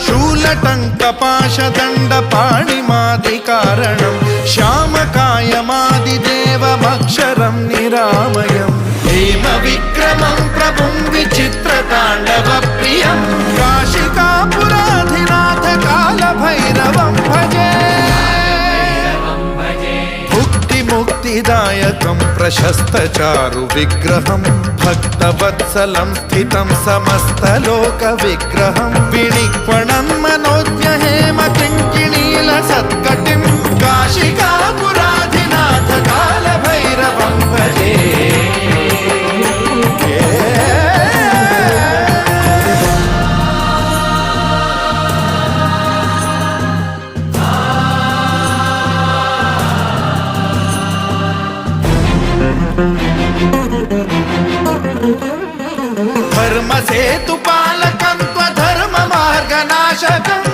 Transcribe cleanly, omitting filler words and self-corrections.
शूलटङ्कपाशदण्डपाणिमादिकारणं श्यामकायमादिदेवमक्षरं निरामयं हेमविक्रमं प्रभुं विचित्रताण्डवप्रियं काशिकापुराधिनाथ कालभैरवं भजे मुक्तिदायकं प्रशस्तचारु विग्रहं भक्तवत्सलं स्थितं समस्तलोकविग्रहं विनिक्वणं मनोज्ञहेम किङ्किणीलसत्कटिं काशिकापुराधिनाथ कालभैरवं भजे धर्मसेतुपालकं त्वधर्ममार्गनाशकम्